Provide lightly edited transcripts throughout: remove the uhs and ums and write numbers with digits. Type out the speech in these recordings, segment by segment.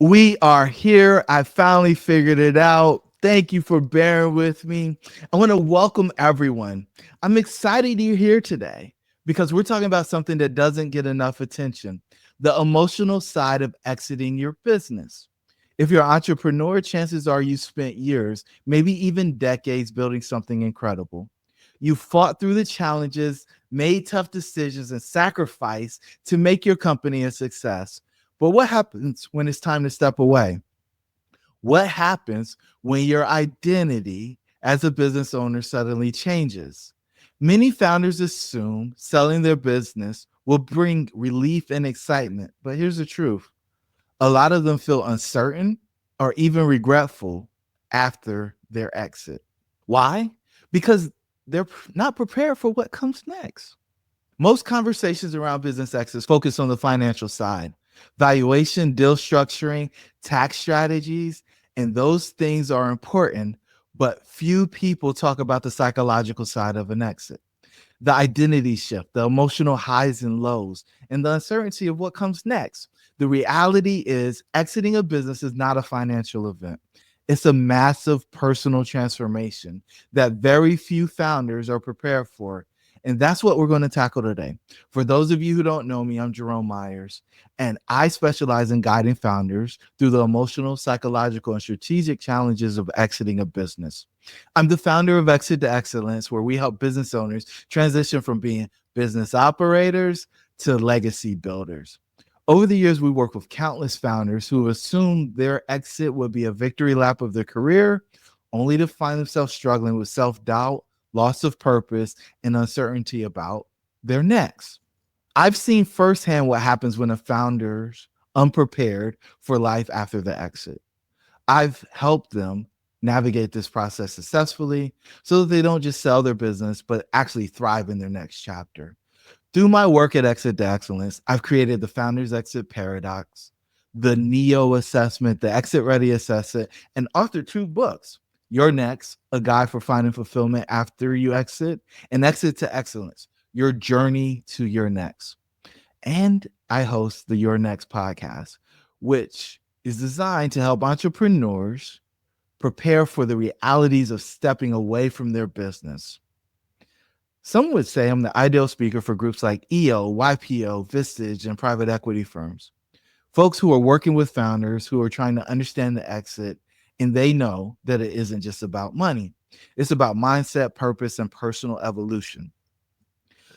We are here. I finally figured it out. Thank you for bearing with me. I want to welcome everyone. I'm excited you're here today because we're talking about something that doesn't get enough attention, the emotional side of exiting your business. If you're an entrepreneur, chances are you spent years, maybe even decades, building something incredible. You fought through the challenges, made tough decisions, and sacrificed to make your company a success. But what happens when it's time to step away? What happens when your identity as a business owner suddenly changes? Many founders assume selling their business will bring relief and excitement. But here's the truth: a lot of them feel uncertain or even regretful after their exit. Why? Because they're not prepared for what comes next. Most conversations around business exits focus on the financial side: valuation, deal structuring, tax strategies, and those things are important, but few people talk about the psychological side of an exit: the identity shift, the emotional highs and lows, and the uncertainty of what comes next. The reality is, exiting a business is not a financial event. It's a massive personal transformation that very few founders are prepared for. And that's what we're going to tackle today. For those of you who don't know me, I'm Jerome Myers, and I specialize in guiding founders through the emotional, psychological, and strategic challenges of exiting a business. I'm the founder of Exit to Excellence, where we help business owners transition from being business operators to legacy builders. Over the years, we work with countless founders who assumed their exit would be a victory lap of their career, only to find themselves struggling with self doubt, loss of purpose, and uncertainty about their next. I've seen firsthand what happens when a founder's unprepared for life after the exit. I've helped them navigate this process successfully so that they don't just sell their business, but actually thrive in their next chapter. Through my work at Exit to Excellence, I've created the Founder's Exit Paradox, the NEO Assessment, the Exit Ready Assessment, and authored two books: Your Next, a guide for finding fulfillment after you exit, and Exit to Excellence, your journey to your next. And I host the Your Next podcast, which is designed to help entrepreneurs prepare for the realities of stepping away from their business. Some would say I'm the ideal speaker for groups like EO, YPO, Vistage, and private equity firms. Folks who are working with founders who are trying to understand the exit, and they know that it isn't just about money. It's about mindset, purpose, and personal evolution.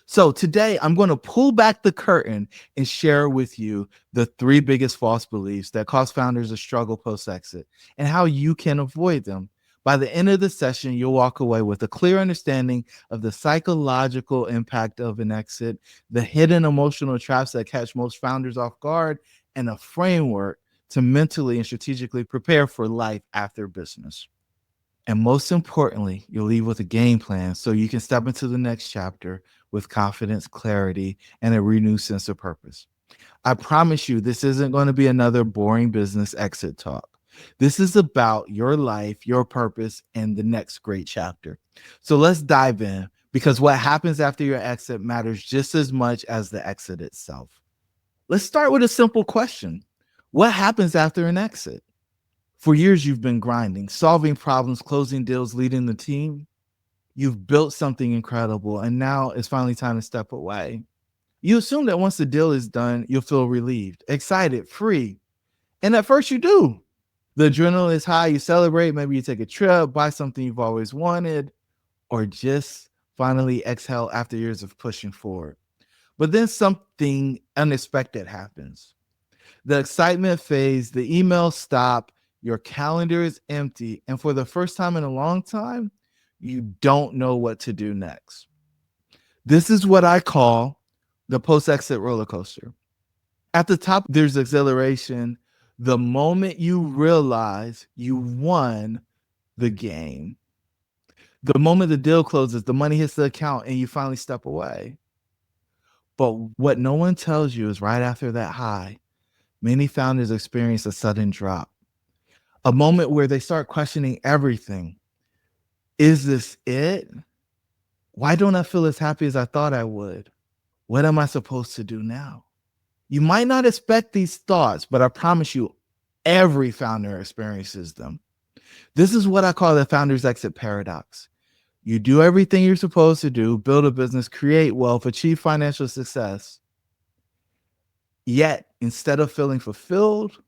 So today I'm going to pull back the curtain and share with you the three biggest false beliefs that cause founders to struggle post exit and how you can avoid them. By the end of the session, you'll walk away with a clear understanding of the psychological impact of an exit, the hidden emotional traps that catch most founders off guard, and a framework to mentally and strategically prepare for life after business. And most importantly, you'll leave with a game plan so you can step into the next chapter with confidence, clarity, and a renewed sense of purpose. I promise you, this isn't going to be another boring business exit talk. This is about your life, your purpose, and the next great chapter. So let's dive in, because what happens after your exit matters just as much as the exit itself. Let's start with a simple question: what happens after an exit? For years, you've been grinding, solving problems, closing deals, leading the team. You've built something incredible, and now it's finally time to step away. You assume that once the deal is done, you'll feel relieved, excited, free. And at first, you do. The adrenaline is high. You celebrate. Maybe you take a trip, buy something you've always wanted, or just finally exhale after years of pushing forward. But then something unexpected happens. The excitement fades, the emails stop, your calendar is empty, and for the first time in a long time, you don't know what to do next. This is what I call the post exit roller coaster. At the top, there's exhilaration. The moment you realize you won the game, the moment the deal closes, the money hits the account, and you finally step away. But what no one tells you is right after that high, many founders experience a sudden drop, a moment where they start questioning everything. Is this it? Why don't I feel as happy as I thought I would? What am I supposed to do now? You might not expect these thoughts, but I promise you, Every founder experiences them. This is what I call the founder's exit paradox. You do everything you're supposed to do, build a business, create wealth, achieve financial success. Yet, instead of feeling fulfilled,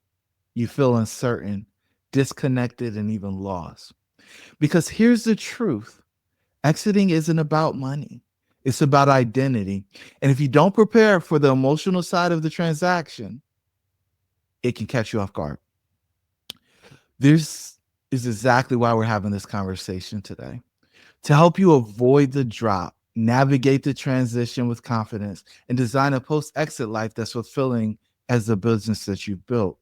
you feel uncertain, disconnected, and even lost. Because here's the truth: exiting isn't about money, it's about identity. And if you don't prepare for the emotional side of the transaction, it can catch you off guard. This is exactly why we're having this conversation today, to help you avoid the drop, navigate the transition with confidence, and design a post exit life that's fulfilling as the business that you've built.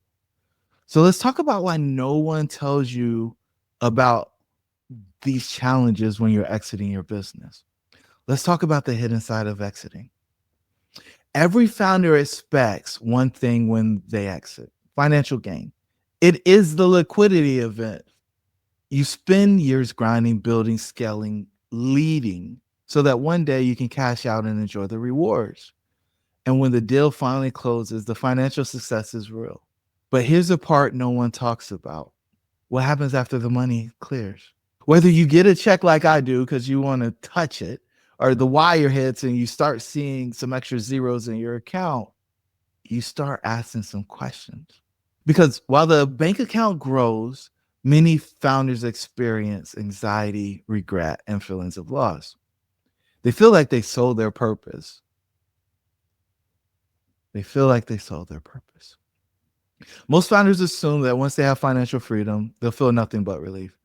So let's talk about why no one tells you about these challenges when you're exiting your business. Let's talk about the hidden side of exiting. Every founder expects one thing when they exit: financial gain. It is the liquidity event. You spend years grinding, building, scaling, leading, so that one day you can cash out and enjoy the rewards. And when the deal finally closes, the financial success is real. But here's the part no one talks about: what happens after the money clears? Whether you get a check like I do because you want to touch it, or the wire hits and you start seeing some extra zeros in your account, you start asking some questions. Because while the bank account grows, many founders experience anxiety, regret, and feelings of loss. They feel like they sold their purpose. They feel like they sold their purpose. Most founders assume that once they have financial freedom, they'll feel nothing but relief.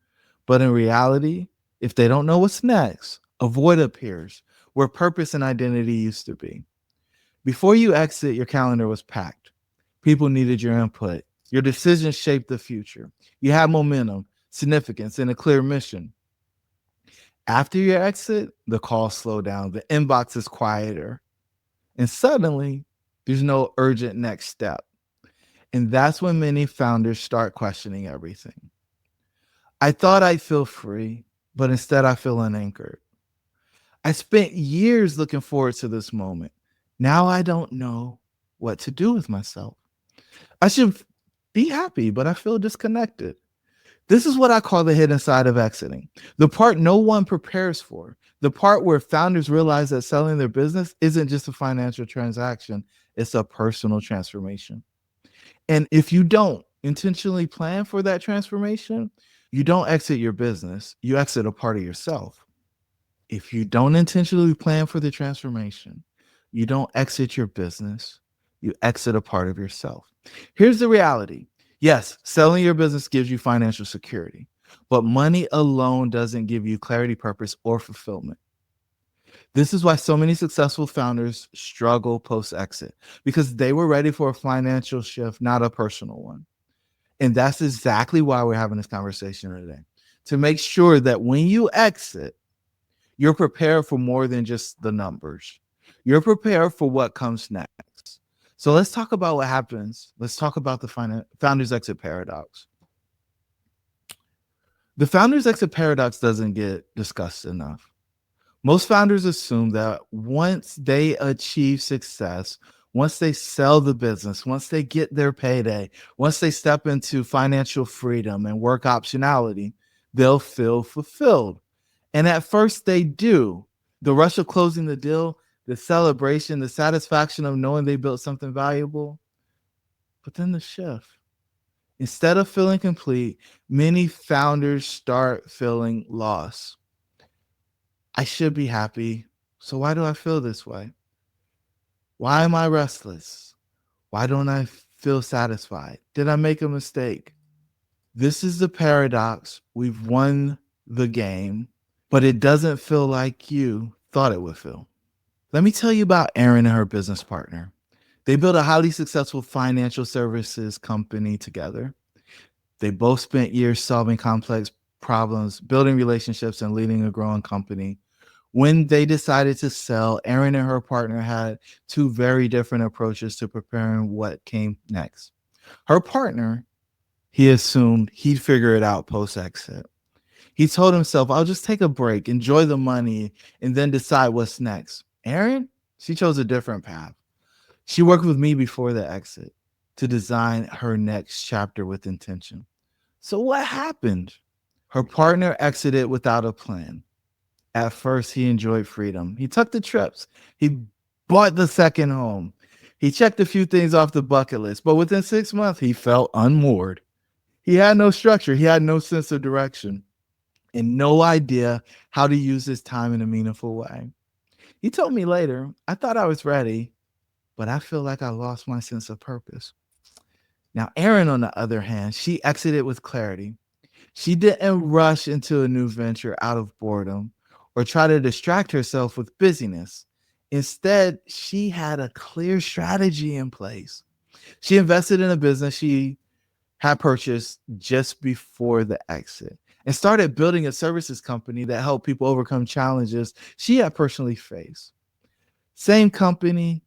But in reality, if they don't know what's next, a void appears where purpose and identity used to be. Before you exit, your calendar was packed. People needed your input. Your decisions shaped the future. You had momentum, significance, and a clear mission. After your exit, the calls slow down, the inbox is quieter, and suddenly there's no urgent next step. And that's when many founders start questioning everything. I thought I'd feel free, but instead I feel unanchored. I spent years looking forward to this moment. Now I don't know what to do with myself. I should be happy, but I feel disconnected. This is what I call the hidden side of exiting, the part no one prepares for, the part where founders realize that selling their business isn't just a financial transaction, it's a personal transformation. And if you don't intentionally plan for that transformation, you don't exit your business, you exit a part of yourself. If you don't intentionally plan for the transformation, you don't exit your business, you exit a part of yourself. Here's the reality: yes, selling your business gives you financial security, but money alone doesn't give you clarity, purpose, or fulfillment. This is why so many successful founders struggle post exit, because they were ready for a financial shift, not a personal one. And that's exactly why we're having this conversation today, to make sure that when you exit, you're prepared for more than just the numbers. You're prepared for what comes next. So let's talk about what happens. Let's talk about the founder's exit paradox. The founder's exit paradox doesn't get discussed enough. Most founders assume that once they achieve success, once they sell the business, once they get their payday, once they step into financial freedom and work optionality, they'll feel fulfilled. And at first they do. The rush of closing the deal, the celebration, the satisfaction of knowing they built something valuable. But then the shift. Instead of feeling complete, many founders start feeling lost. I should be happy. So why do I feel this way? Why am I restless? Why don't I feel satisfied? Did I make a mistake? This is the paradox. We've won the game, but it doesn't feel like you thought it would feel. Let me tell you about Erin and her business partner. They built a highly successful financial services company together. They both spent years solving complex problems, building relationships, and leading a growing company. When they decided to sell, Erin and her partner had two very different approaches to preparing what came next. Her partner, he assumed he'd figure it out post exit. He told himself, I'll just take a break, enjoy the money, and then decide what's next. Erin, she chose a different path. She worked with me before the exit. to design her next chapter with intention. So, what happened? Her partner exited without a plan. At first, he enjoyed freedom. He took the trips. He bought the second home. He checked a few things off the bucket list, but within 6 months, he felt unmoored. He had no structure. He had no sense of direction and no idea how to use his time in a meaningful way. He told me later, I thought I was ready, but I feel like I lost my sense of purpose. Now, Erin, on the other hand, she exited with clarity. She didn't rush into a new venture out of boredom or try to distract herself with busyness. Instead, she had a clear strategy in place. She invested in a business she had purchased just before the exit and started building a services company that helped people overcome challenges she had personally faced. Same company,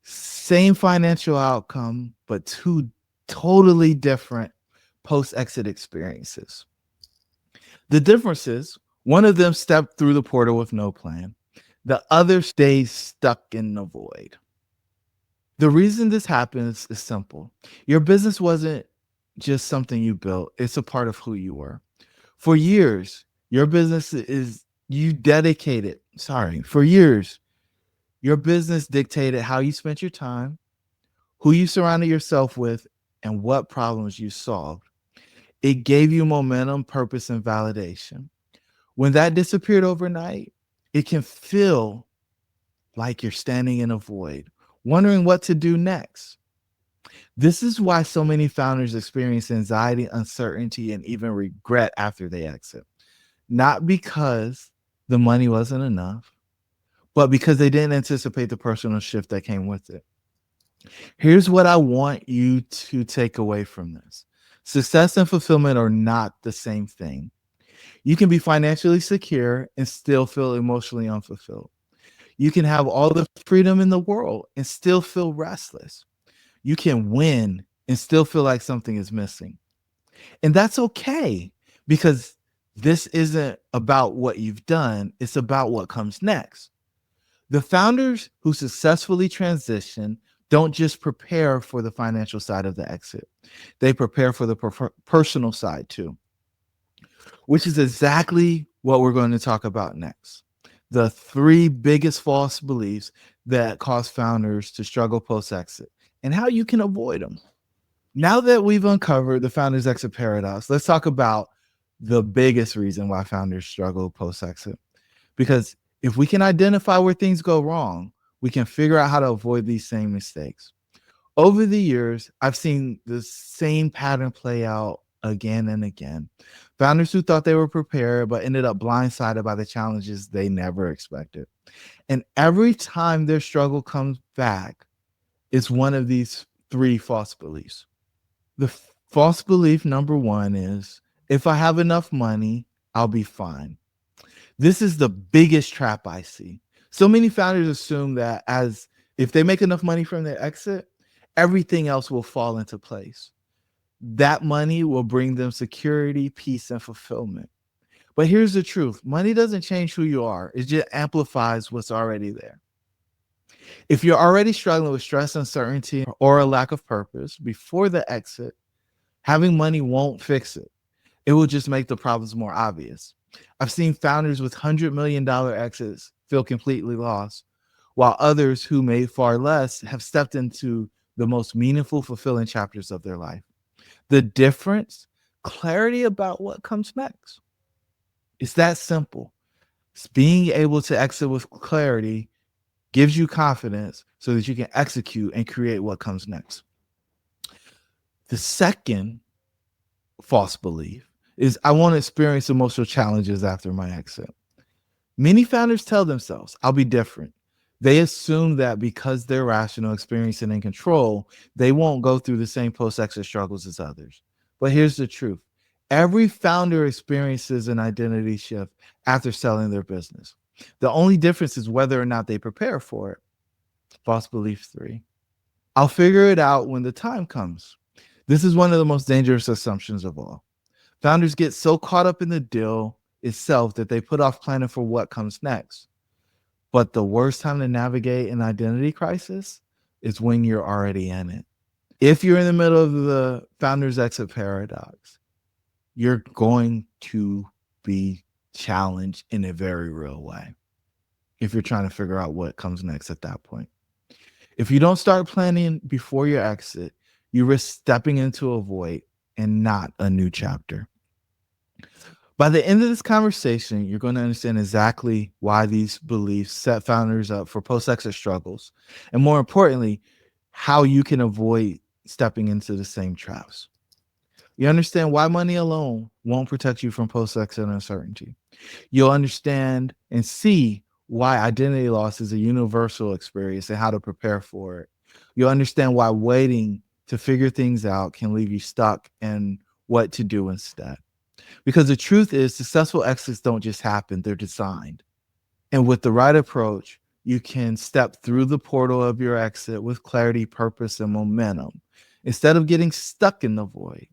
same financial outcome, but two totally different post exit experiences. The difference is one of them stepped through the portal with no plan, the other stays stuck in the void. The reason this happens is simple. Your business wasn't just something you built, it's a part of who you were. For years, your business is you dedicated, sorry, for years, your business dictated how you spent your time, who you surrounded yourself with, and what problems you solved. It gave you momentum, purpose, and validation. When that disappeared overnight, it can feel like you're standing in a void, wondering what to do next. This is why so many founders experience anxiety, uncertainty, and even regret after they exit. Not because the money wasn't enough, but because they didn't anticipate the personal shift that came with it. Here's what I want you to take away from this: success and fulfillment are not the same thing. You can be financially secure and still feel emotionally unfulfilled. You can have all the freedom in the world and still feel restless. You can win and still feel like something is missing. And that's okay, because this isn't about what you've done, it's about what comes next. The founders who successfully transition don't just prepare for the financial side of the exit, they prepare for the personal side too, which is exactly what we're going to talk about next. The three biggest false beliefs that cause founders to struggle post exit and how you can avoid them. Now that we've uncovered the founder's exit paradox, let's talk about the biggest reason why founders struggle post exit. Because if we can identify where things go wrong, we can figure out how to avoid these same mistakes. Over the years, I've seen the same pattern play out again and again. Founders who thought they were prepared but ended up blindsided by the challenges they never expected. And every time their struggle comes back, it's one of these three false beliefs. The false belief number one is, if I have enough money, I'll be fine. This is the biggest trap I see. So many founders assume that as if they make enough money from their exit, everything else will fall into place. That money will bring them security, peace, and fulfillment. But here's the truth: money doesn't change who you are, it just amplifies what's already there. If you're already struggling with stress, uncertainty, or a lack of purpose before the exit, having money won't fix it. It will just make the problems more obvious. I've seen founders with $100 million exits feel completely lost, while others who made far less have stepped into the most meaningful, fulfilling chapters of their life. The difference? Clarity about what comes next. It's that simple. It's being able to exit with clarity gives you confidence so that you can execute and create what comes next. The second false belief is, I won't experience emotional challenges after my exit. Many founders tell themselves, I'll be different. They assume that because they're rational, experienced, and in control, they won't go through the same post-exit struggles as others. But here's the truth. Every founder experiences an identity shift after selling their business. The only difference is whether or not they prepare for it. False belief three: I'll figure it out when the time comes. This is one of the most dangerous assumptions of all. Founders get so caught up in the deal itself that they put off planning for what comes next. But the worst time to navigate an identity crisis is when you're already in it. If you're in the middle of the founder's exit paradox, you're going to be challenged in a very real way if you're trying to figure out what comes next at that point. If you don't start planning before your exit, you risk stepping into a void and not a new chapter. By the end of this conversation, you're going to understand exactly why these beliefs set founders up for post exit struggles. And more importantly, how you can avoid stepping into the same traps. You understand why money alone won't protect you from post exit uncertainty. You'll understand and see why identity loss is a universal experience and how to prepare for it. You'll understand why waiting to figure things out can leave you stuck and what to do instead. Because the truth is, successful exits don't just happen, they're designed. And with the right approach, you can step through the portal of your exit with clarity, purpose, and momentum instead of getting stuck in the void.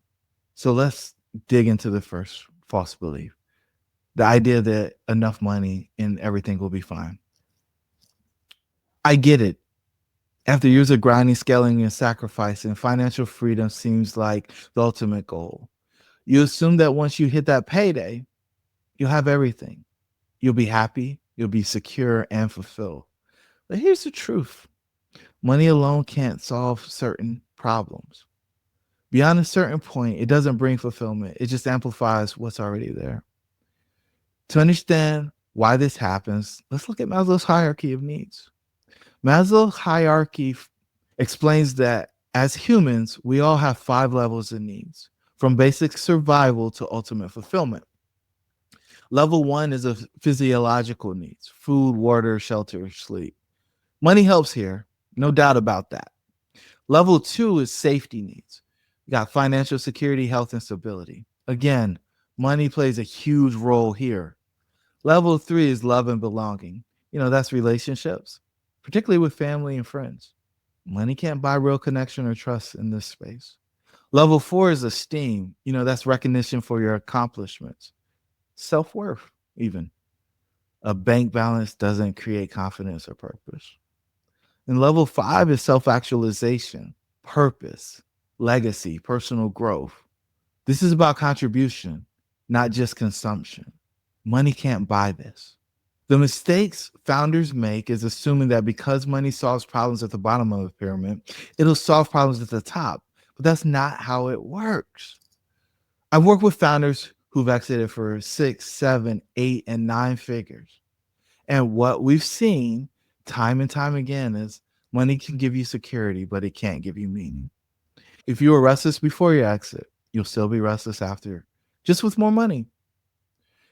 So let's dig into the first false belief, the idea that enough money and everything will be fine. I get it. After years of grinding, scaling, and sacrificing, financial freedom seems like the ultimate goal. You assume that once you hit that payday, you'll have everything. You'll be happy, you'll be secure and fulfilled. But here's the truth: money alone can't solve certain problems. Beyond a certain point, it doesn't bring fulfillment, it just amplifies what's already there. To understand why this happens, let's look at Maslow's hierarchy of needs. Maslow's hierarchy explains that as humans, we all have 5 levels of needs, from basic survival to ultimate fulfillment. Level 1 is a physiological needs: food, water, shelter, sleep. Money helps here, no doubt about that. Level 2 is safety needs. You got financial security, health, and stability. Again, money plays a huge role here. Level 3 is love and belonging. That's relationships, particularly with family and friends. Money can't buy real connection or trust in this space. Level 4 is esteem. That's recognition for your accomplishments, self worth, even. A bank balance doesn't create confidence or purpose. And level 5 is self actualization, purpose, legacy, personal growth. This is about contribution, not just consumption. Money can't buy this. The mistakes founders make is assuming that because money solves problems at the bottom of the pyramid, it'll solve problems at the top. But that's not how it works. I've worked with founders who've exited for 6, 7, 8, and 9 figures. And what we've seen time and time again is money can give you security, but it can't give you meaning. If you were restless before your exit, you'll still be restless after, just with more money.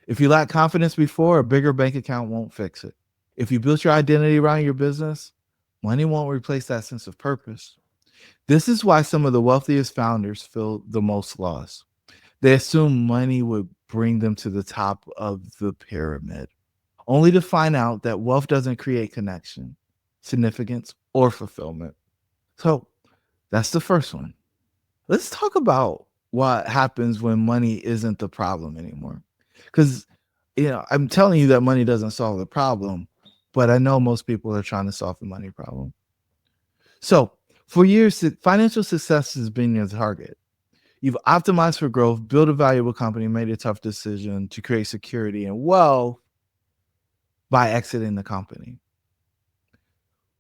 If you lack confidence before, a bigger bank account won't fix it. If you built your identity around your business, money won't replace that sense of purpose. This is why some of the wealthiest founders feel the most lost. They assume money would bring them to the top of the pyramid, only to find out that wealth doesn't create connection, significance, or fulfillment. So that's the first one. Let's talk about what happens when money isn't the problem anymore. Because, I'm telling you that money doesn't solve the problem, but I know most people are trying to solve the money problem. So for years, financial success has been your target. You've optimized for growth, built a valuable company, made a tough decision to create security and wealth by exiting the company.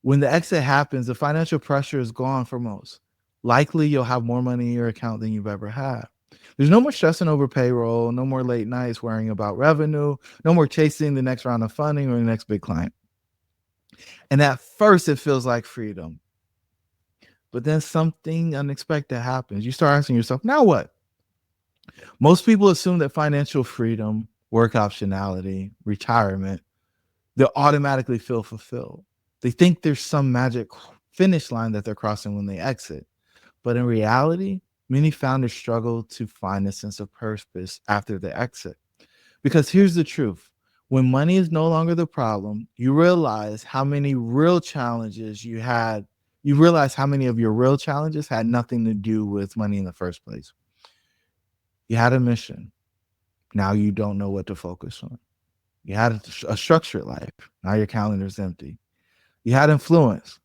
When the exit happens, the financial pressure is gone for most. Likely, you'll have more money in your account than you've ever had. There's no more stressing over payroll, no more late nights worrying about revenue, no more chasing the next round of funding or the next big client. And at first, it feels like freedom. But then something unexpected happens. You start asking yourself, now what? Most people assume that financial freedom, work optionality, retirement, they'll automatically feel fulfilled. They think there's some magic finish line that they're crossing when they exit. But in reality, many founders struggle to find a sense of purpose after they exit. Because here's the truth: when money is no longer the problem, you realize how many real challenges you had. You realize how many of your real challenges had nothing to do with money in the first place. You had a mission. Now you don't know what to focus on. You had a structured life. Now your calendar's empty. You had influence.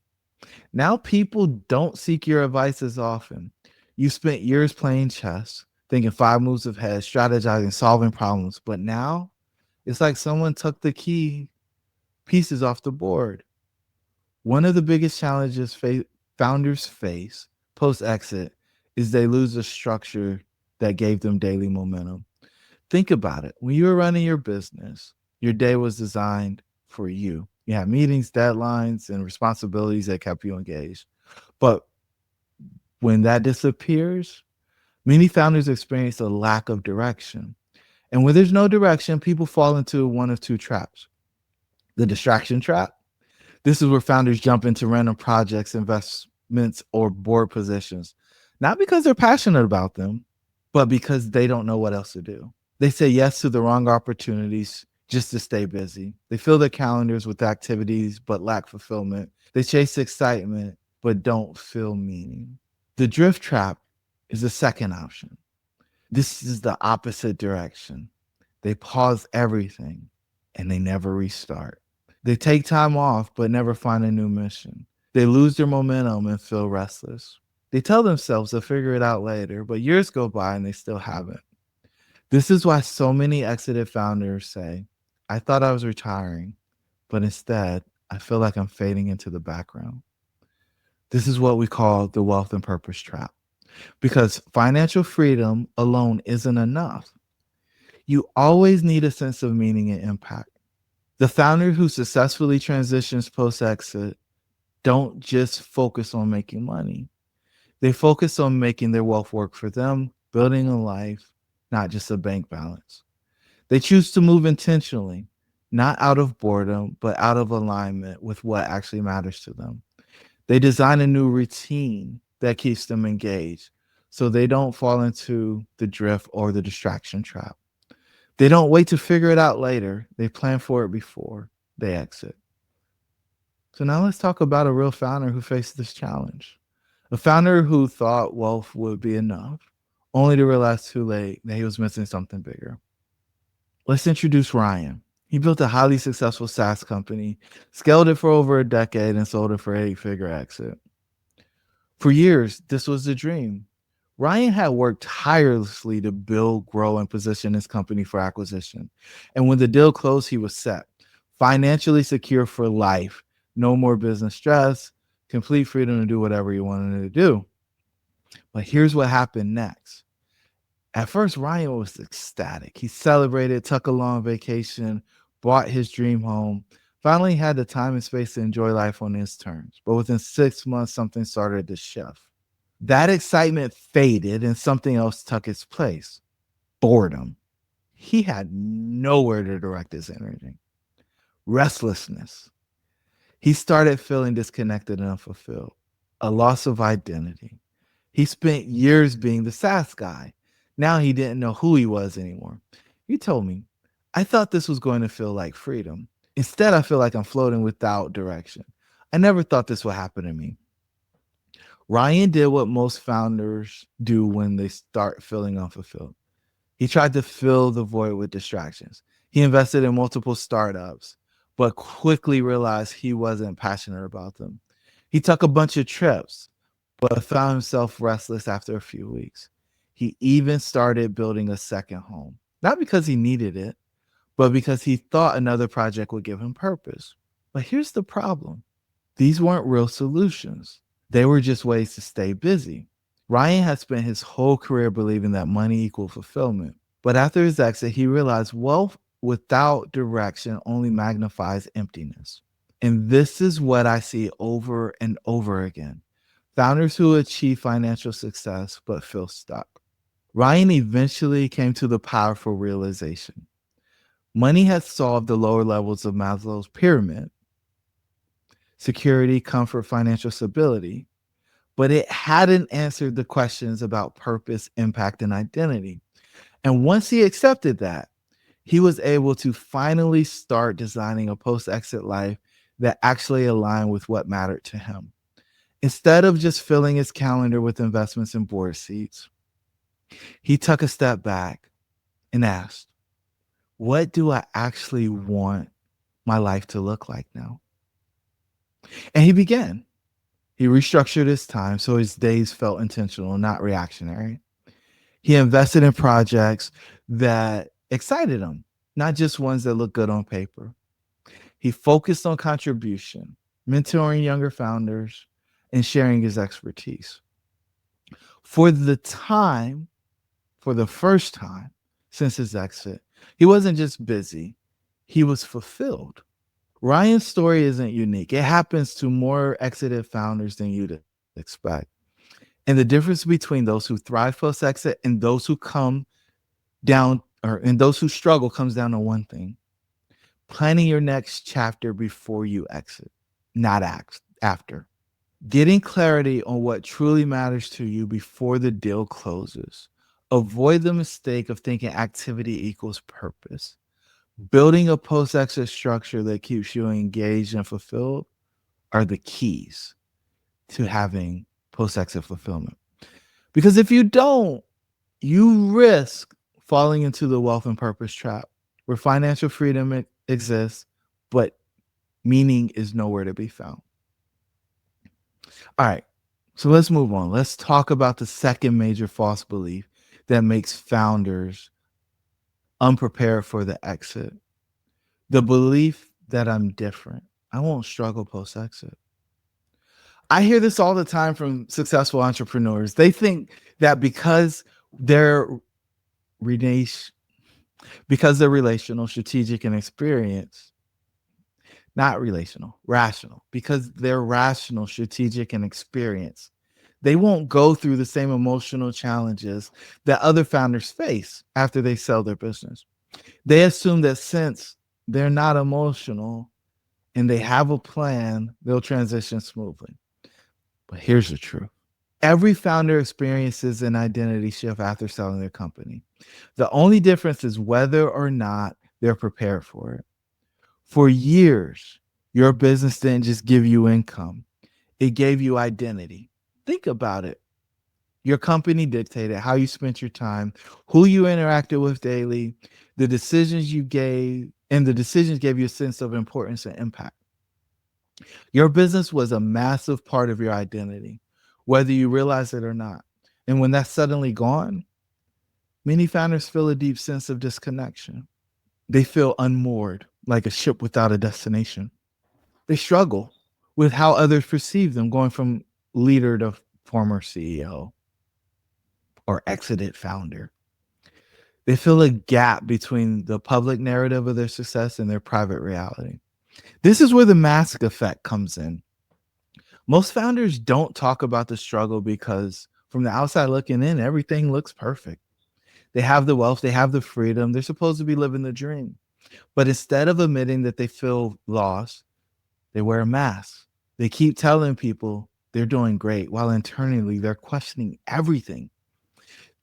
Now people don't seek your advice as often. You spent years playing chess, thinking 5 moves ahead, strategizing, solving problems. But now it's like someone took the key pieces off the board. One of the biggest challenges founders face post exit is they lose the structure that gave them daily momentum. Think about it. When you were running your business, your day was designed for you. You had meetings, deadlines, and responsibilities that kept you engaged. But when that disappears, many founders experience a lack of direction. And when there's no direction, people fall into one of two traps: the distraction trap. This is where founders jump into random projects, investments, or board positions, not because they're passionate about them, but because they don't know what else to do. They say yes to the wrong opportunities just to stay busy. They fill their calendars with activities but lack fulfillment. They chase excitement but don't feel meaning. The drift trap is the second option. This is the opposite direction. They pause everything and they never restart. They take time off but never find a new mission. They lose their momentum and feel restless. They tell themselves they'll figure it out later, but years go by and they still haven't. This is why so many exited founders say, I thought I was retiring, but instead, I feel like I'm fading into the background. This is what we call the wealth and purpose trap. Because financial freedom alone isn't enough. You always need a sense of meaning and impact. The founder who successfully transitions post exit don't just focus on making money. They focus on making their wealth work for them, building a life, not just a bank balance. They choose to move intentionally, not out of boredom, but out of alignment with what actually matters to them. They design a new routine that keeps them engaged so they don't fall into the drift or the distraction trap. They don't wait to figure it out later. They plan for it before they exit. So now let's talk about a real founder who faced this challenge. A founder who thought wealth would be enough, only to realize too late that he was missing something bigger. Let's introduce Ryan. He built a highly successful SaaS company, scaled it for over a decade, and sold it for an 8-figure exit. For years, this was the dream. Ryan had worked tirelessly to build, grow, and position his company for acquisition. And when the deal closed, he was set, financially secure for life, no more business stress, complete freedom to do whatever he wanted to do. But here's what happened next. At first, Ryan was ecstatic. He celebrated, took a long vacation, bought his dream home, finally had the time and space to enjoy life on his terms. But within 6 months, something started to shift. That excitement faded and something else took its place: boredom. He had nowhere to direct his energy. Restlessness. He started feeling disconnected and unfulfilled, a loss of identity. He spent years being the SaaS guy. Now he didn't know who he was anymore. He told me, I thought this was going to feel like freedom. Instead, I feel like I'm floating without direction. I never thought this would happen to me. Ryan did what most founders do when they start feeling unfulfilled. He tried to fill the void with distractions. He invested in multiple startups, but quickly realized he wasn't passionate about them. He took a bunch of trips, but found himself restless after a few weeks. He even started building a second home, not because he needed it, but because he thought another project would give him purpose. But here's the problem: these weren't real solutions, they were just ways to stay busy. Ryan had spent his whole career believing that money equaled fulfillment. But after his exit, he realized wealth without direction only magnifies emptiness. And this is what I see over and over again: founders who achieve financial success but feel stuck. Ryan eventually came to the powerful realization: money has solved the lower levels of Maslow's pyramid: security, comfort, financial stability, but it hadn't answered the questions about purpose, impact, and identity. And once he accepted that, he was able to finally start designing a post exit life that actually aligned with what mattered to him. Instead of just filling his calendar with investments and board seats, he took a step back and asked, what do I actually want my life to look like now? And he began. He restructured his time so his days felt intentional, not reactionary. He invested in projects that excited him, not just ones that look good on paper. He focused on contribution, mentoring younger founders, and sharing his expertise. For the time, for the first time since his exit, he wasn't just busy, he was fulfilled. Ryan's story isn't unique. It happens to more exited founders than you'd expect. And the difference between those who thrive post exit and those who come down or and those who struggle comes down to one thing: planning your next chapter before you exit, not act after. Getting clarity on what truly matters to you before the deal closes. Avoid the mistake of thinking activity equals purpose. Building a post exit structure that keeps you engaged and fulfilled are the keys to having post exit fulfillment. Because if you don't, you risk falling into the wealth and purpose trap where financial freedom exists, but meaning is nowhere to be found. All right, so let's move on. Let's talk about the second major false belief that makes founders unprepared for the exit: the belief that I'm different. I won't struggle post exit. I hear this all the time from successful entrepreneurs. They think that they're relation, because they're relational, strategic, and experienced, not relational, rational, because they're rational, strategic, and experienced, they won't go through the same emotional challenges that other founders face after they sell their business. They assume that since they're not emotional and they have a plan, they'll transition smoothly. But here's the truth: every founder experiences an identity shift after selling their company. The only difference is whether or not they're prepared for it. For years, your business didn't just give you income, it gave you identity. Think about it. Your company dictated how you spent your time, who you interacted with daily, the decisions gave you a sense of importance and impact. Your business was a massive part of your identity, whether you realize it or not. And when that's suddenly gone, many founders feel a deep sense of disconnection. They feel unmoored, like a ship without a destination. They struggle with how others perceive them, going from leader to former CEO or exited founder. They feel a gap between the public narrative of their success and their private reality. This is where the mask effect comes in. Most founders don't talk about the struggle because from the outside looking in, everything looks perfect. They have the wealth, they have the freedom, they're supposed to be living the dream. But instead of admitting that they feel lost, they wear a mask. They keep telling people they're doing great while internally they're questioning everything.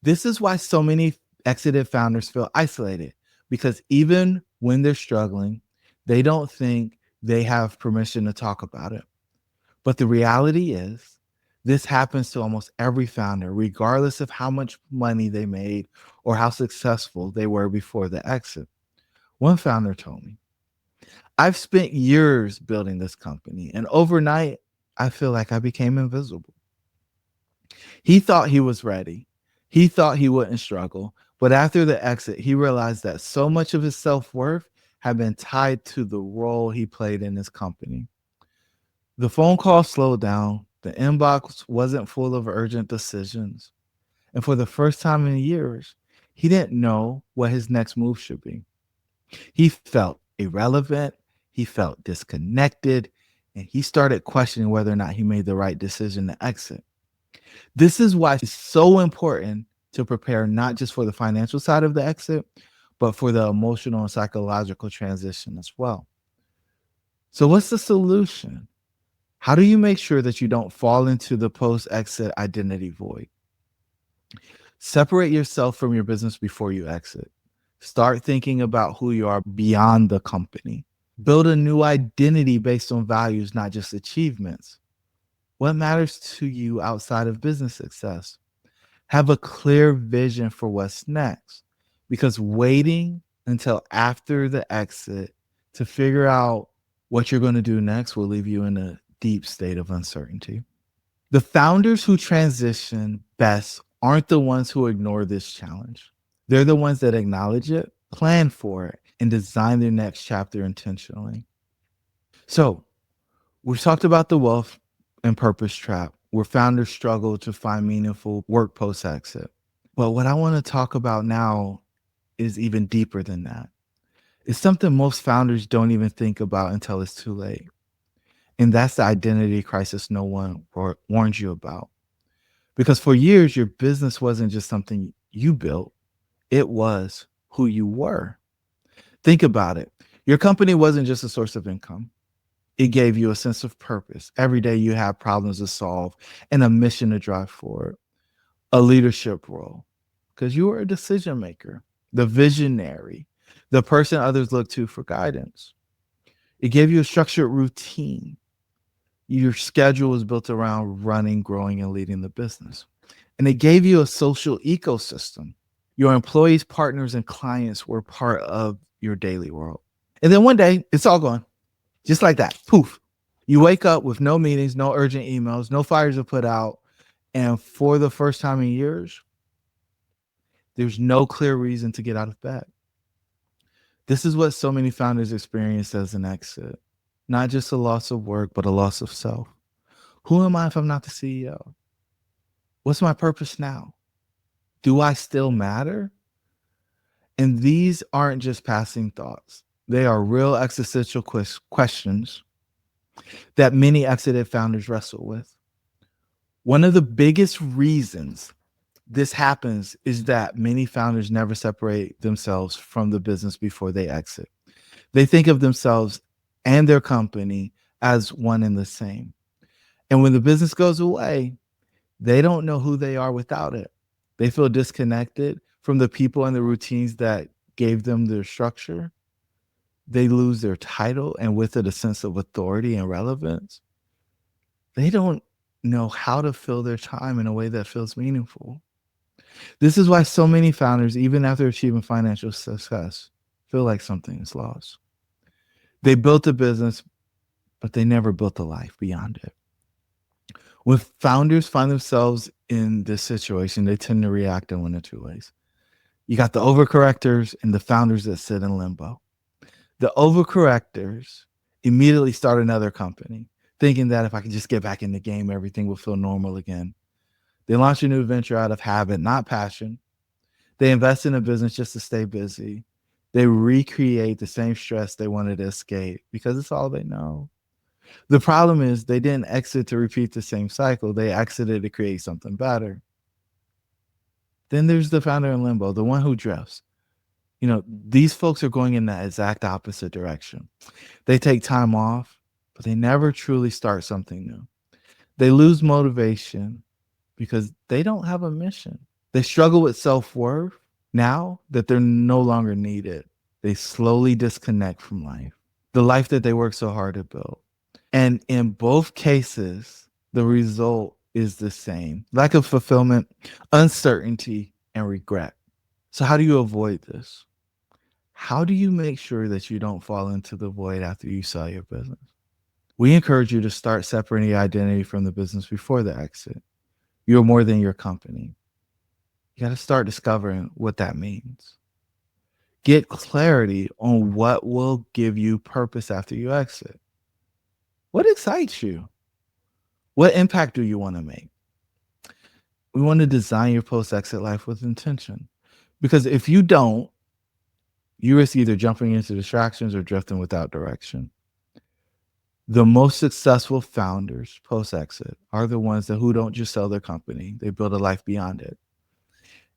This is why so many exited founders feel isolated, because even when they're struggling, they don't think they have permission to talk about it. But the reality is, this happens to almost every founder, regardless of how much money they made or how successful they were before the exit. One founder told me, I've spent years building this company, and overnight, I feel like I became invisible. He thought he was ready. He thought he wouldn't struggle. But after the exit, he realized that so much of his self worth had been tied to the role he played in his company. The phone call slowed down. The inbox wasn't full of urgent decisions. And for the first time in years, he didn't know what his next move should be. He felt irrelevant. He felt disconnected. And he started questioning whether or not he made the right decision to exit. This is why it's so important to prepare not just for the financial side of the exit, but for the emotional and psychological transition as well. So, what's the solution? How do you make sure that you don't fall into the post exit identity void? Separate yourself from your business before you exit. Start thinking about who you are beyond the company. Build a new identity based on values, not just achievements. What matters to you outside of business success? Have a clear vision for what's next, because waiting until after the exit to figure out what you're going to do next will leave you in a deep state of uncertainty. The founders who transition best aren't the ones who ignore this challenge. They're the ones that acknowledge it, plan for it, and design their next chapter intentionally. So, we've talked about the wealth and purpose trap, where founders struggle to find meaningful work post exit. But what I want to talk about now is even deeper than that. It's something most founders don't even think about until it's too late. And that's the identity crisis no one warns you about. Because for years, your business wasn't just something you built, it was who you were. Think about it. Your company wasn't just a source of income, it gave you a sense of purpose. Every day you have problems to solve and a mission to drive forward, a leadership role, because you were a decision maker, the visionary, the person others look to for guidance. It gave you a structured routine. Your schedule was built around running, growing, and leading the business. And it gave you a social ecosystem. Your employees, partners, and clients were part of your daily world. And then one day, it's all gone. Just like that. Poof. You wake up with no meetings, no urgent emails, no fires to put out. And for the first time in years, there's no clear reason to get out of bed. This is what so many founders experience as an exit. Not just a loss of work, but a loss of self. Who am I if I'm not the CEO? What's my purpose now? Do I still matter? And these aren't just passing thoughts. They are real existential questions that many exited founders wrestle with. One of the biggest reasons this happens is that many founders never separate themselves from the business before they exit. They think of themselves and their company as one and the same. And when the business goes away, they don't know who they are without it. They feel disconnected from the people and the routines that gave them their structure. They lose their title and with it a sense of authority and relevance. They don't know how to fill their time in a way that feels meaningful. This is why so many founders, even after achieving financial success, feel like something is lost. They built a business, but they never built a life beyond it. When founders find themselves in this situation, they tend to react in one of two ways. You got the overcorrectors and the founders that sit in limbo. The overcorrectors immediately start another company, thinking that if I can just get back in the game, everything will feel normal again. They launch a new venture out of habit, not passion. They invest in a business just to stay busy. They recreate the same stress they wanted to escape because it's all they know. The problem is they didn't exit to repeat the same cycle. They exited to create something better. Then there's the founder in limbo, the one who drifts. These folks are going in the exact opposite direction. They take time off, but they never truly start something new. They lose motivation because they don't have a mission. They struggle with self-worth now that they're no longer needed. They slowly disconnect from life, the life that they worked so hard to build. And in both cases, the result is the same: lack of fulfillment, uncertainty, and regret. So, how do you avoid this? How do you make sure that you don't fall into the void after you sell your business? We encourage you to start separating your identity from the business before the exit. You're more than your company. You got to start discovering what that means. Get clarity on what will give you purpose after you exit. What excites you? What impact do you want to make? We want to design your post exit life with intention. Because if you don't, you risk either jumping into distractions or drifting without direction. The most successful founders post exit are the ones who don't just sell their company, they build a life beyond it.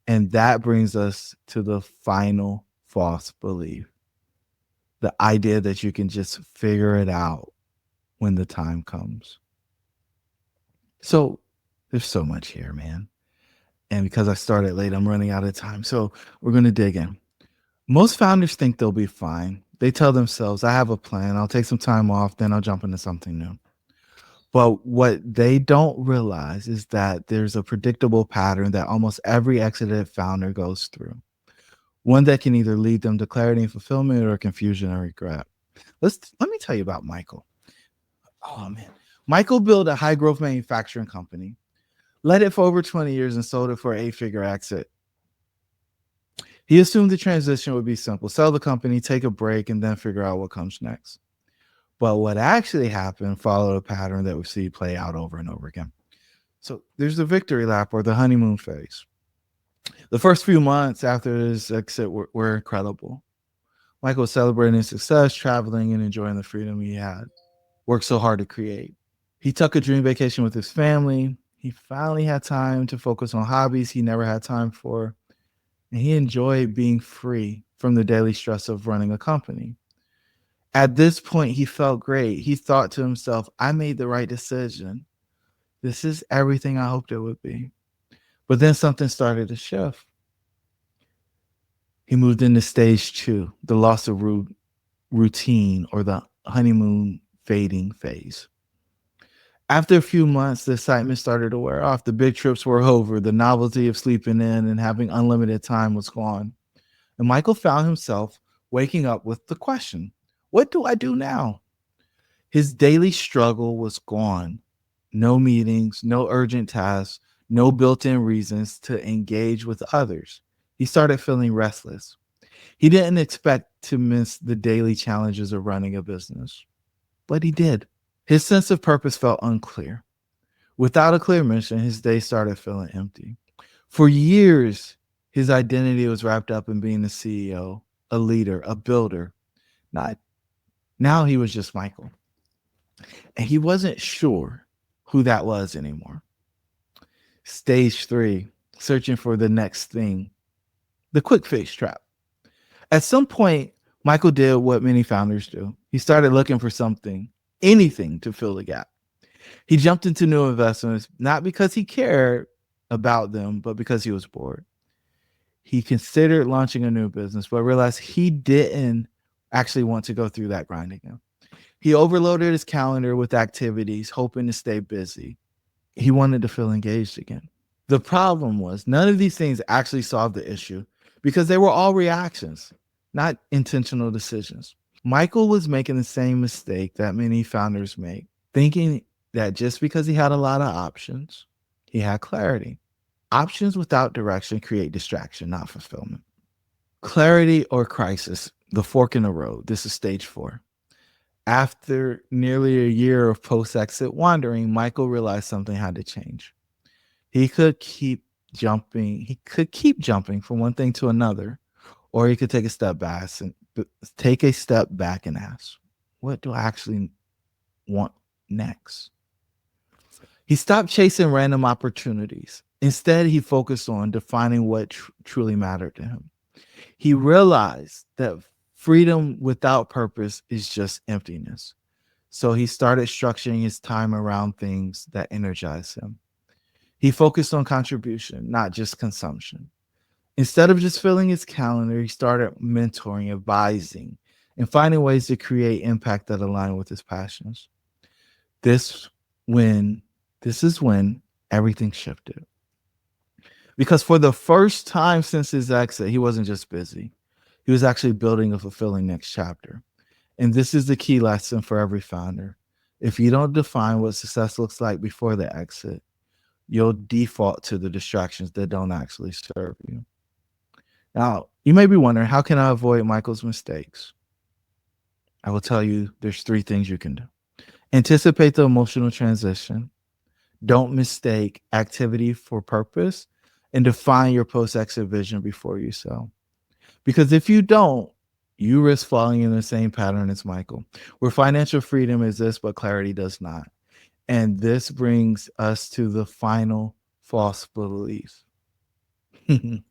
And that brings us to the final false belief: the idea that you can just figure it out when the time comes. So there's so much here, man. And because I started late, I'm running out of time. So we're going to dig in. Most founders think they'll be fine. They tell themselves, I have a plan. I'll take some time off, then I'll jump into something new. But what they don't realize is that there's a predictable pattern that almost every exited founder goes through. One that can either lead them to clarity and fulfillment or confusion and regret. Let me tell you about Michael. Oh man. Michael built a high growth manufacturing company, led it for over 20 years, and sold it for an 8-figure exit. He assumed the transition would be simple: sell the company, take a break, and then figure out what comes next. But what actually happened followed a pattern that we see play out over and over again. So there's the victory lap or the honeymoon phase. The first few months after his exit were incredible. Michael was celebrating his success, traveling, and enjoying the freedom he had worked so hard to create. He took a dream vacation with his family. He finally had time to focus on hobbies he never had time for. And he enjoyed being free from the daily stress of running a company. At this point, he felt great. He thought to himself, I made the right decision. This is everything I hoped it would be. But then something started to shift. He moved into stage 2, the loss of routine or the honeymoon fading phase. After a few months, the excitement started to wear off. The big trips were over. The novelty of sleeping in and having unlimited time was gone. And Michael found himself waking up with the question, what do I do now? His daily struggle was gone. No meetings, no urgent tasks, no built-in reasons to engage with others. He started feeling restless. He didn't expect to miss the daily challenges of running a business, but he did. His sense of purpose felt unclear. Without a clear mission, his day started feeling empty. For years, his identity was wrapped up in being a CEO, a leader, a builder. Not now he was just Michael. And he wasn't sure who that was anymore. Stage 3, searching for the next thing, the quick fix trap. At some point, Michael did what many founders do. He started looking for something, anything to fill the gap. He jumped into new investments, not because he cared about them, but because he was bored. He considered launching a new business, but realized he didn't actually want to go through that grind again. He overloaded his calendar with activities, hoping to stay busy. He wanted to feel engaged again. The problem was none of these things actually solved the issue because they were all reactions, not intentional decisions. Michael was making the same mistake that many founders make, thinking that just because he had a lot of options, he had clarity. Options without direction create distraction, not fulfillment. Clarity or crisis, the fork in the road. This is stage 4. After nearly a year of post-exit wandering, Michael realized something had to change. He could keep jumping. He could keep jumping from one thing to another, or he could take a step back and ask, what do I actually want next? He stopped chasing random opportunities. Instead, he focused on defining what truly mattered to him. He realized that freedom without purpose is just emptiness. So he started structuring his time around things that energize him. He focused on contribution, not just consumption. Instead of just filling his calendar, he started mentoring, advising, and finding ways to create impact that align with his passions. This when this is when everything shifted. Because for the first time since his exit, he wasn't just busy. He was actually building a fulfilling next chapter. And this is the key lesson for every founder. If you don't define what success looks like before the exit, you'll default to the distractions that don't actually serve you. Now, you may be wondering, how can I avoid Michael's mistakes? I will tell you there's 3 things you can do. Anticipate the emotional transition. Don't mistake activity for purpose, and define your post-exit vision before you sell. Because if you don't, you risk falling in the same pattern as Michael, where financial freedom exists, but clarity does not. And this brings us to the final false belief. I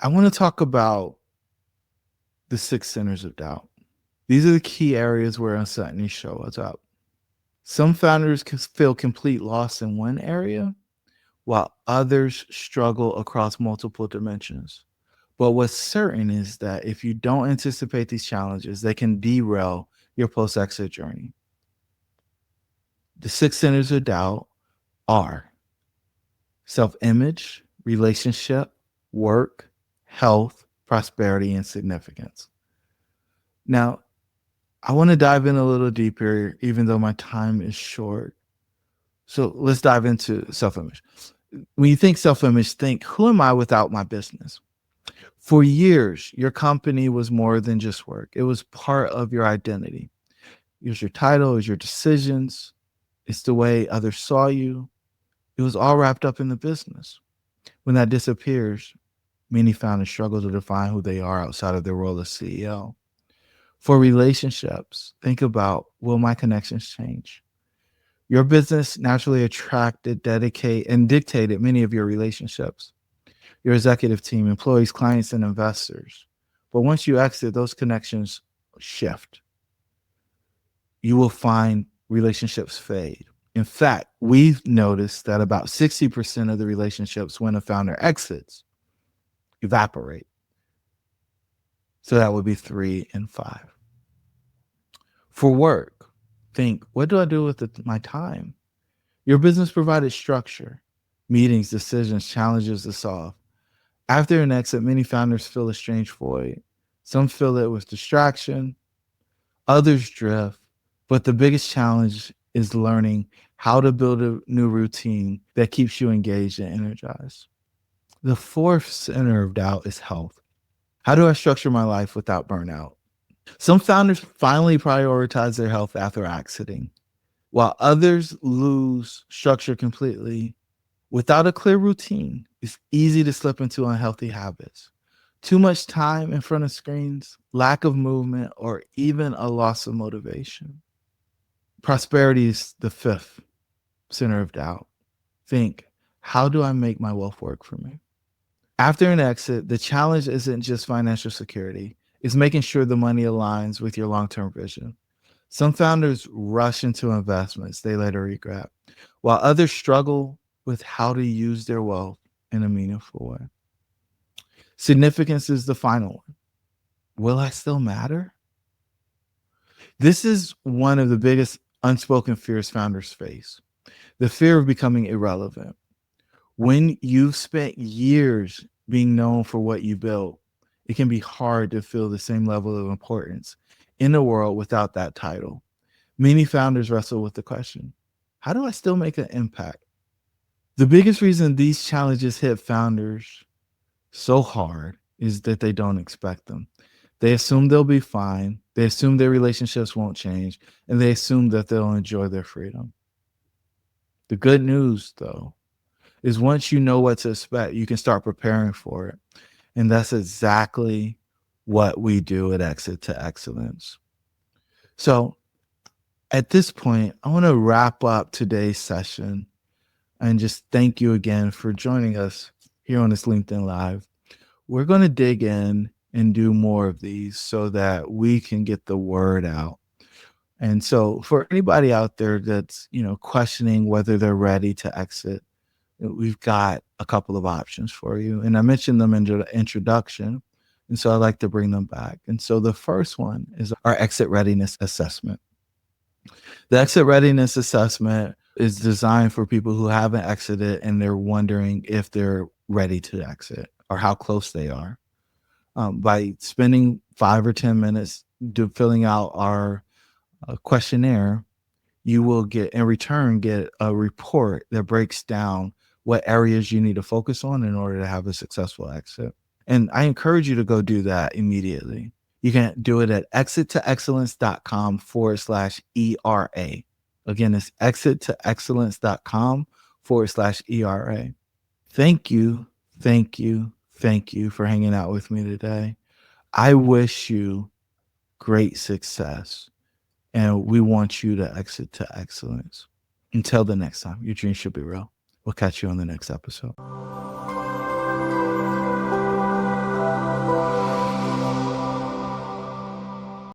want to talk about the 6 centers of doubt. These are the key areas where uncertainty shows up. Some founders can feel complete loss in one area, while others struggle across multiple dimensions. But what's certain is that if you don't anticipate these challenges, they can derail your post-exit journey. The 6 centers of doubt are self-image, relationship, work, health, prosperity, and significance. Now, I want to dive in a little deeper, even though my time is short. So let's dive into self image. When you think self image, think, who am I without my business? For years, your company was more than just work, it was part of your identity. It was your title, it was your decisions, it's the way others saw you. It was all wrapped up in the business. When that disappears, many founders struggle to define who they are outside of their role as CEO. For relationships, think about, will my connections change? Your business naturally attracted, dedicate, and dictated many of your relationships, your executive team, employees, clients, and investors. But once you exit, those connections shift. You will find relationships fade. In fact, we've noticed that about 60% of the relationships when a founder exits evaporate. So that would be 3 and 5. For work, think, what do I do with my time? Your business provided structure, meetings, decisions, challenges to solve. After an exit, many founders feel a strange void. Some fill it with distraction, others drift. But the biggest challenge is learning how to build a new routine that keeps you engaged and energized. The fourth center of doubt is health. How do I structure my life without burnout? Some founders finally prioritize their health after exiting, while others lose structure completely. Without a clear routine, it's easy to slip into unhealthy habits. Too much time in front of screens, lack of movement, or even a loss of motivation. Prosperity is the fifth center of doubt. Think, how do I make my wealth work for me? After an exit, the challenge isn't just financial security, it's making sure the money aligns with your long term vision. Some founders rush into investments they later regret, while others struggle with how to use their wealth in a meaningful way. Significance is the final one. Will I still matter? This is one of the biggest unspoken fears founders face, the fear of becoming irrelevant. When you've spent years being known for what you built, it can be hard to feel the same level of importance in a world without that title. Many founders wrestle with the question, how do I still make an impact? The biggest reason these challenges hit founders so hard is that they don't expect them. They assume they'll be fine, they assume their relationships won't change, and they assume that they'll enjoy their freedom. The good news, though, is once you know what to expect, you can start preparing for it. And that's exactly what we do at Exit to Excellence. So at this point, I want to wrap up today's session and just thank you again for joining us here on this LinkedIn Live. We're going to dig in and do more of these so that we can get the word out. And so for anybody out there that's, questioning whether they're ready to exit, we've got a couple of options for you. And I mentioned them in the introduction. And so I like to bring them back. And so the first one is our exit readiness assessment. The exit readiness assessment is designed for people who haven't exited and they're wondering if they're ready to exit or how close they are. By spending 5 or 10 minutes filling out our questionnaire, you will get a report that breaks down what areas you need to focus on in order to have a successful exit. And I encourage you to go do that immediately. You can do it at exittoexcellence.com/ERA. Again, it's exittoexcellence.com/ERA. Thank you, thank you, thank you for hanging out with me today. I wish you great success, and we want you to exit to excellence. Until the next time, your dreams should be real. We'll catch you on the next episode.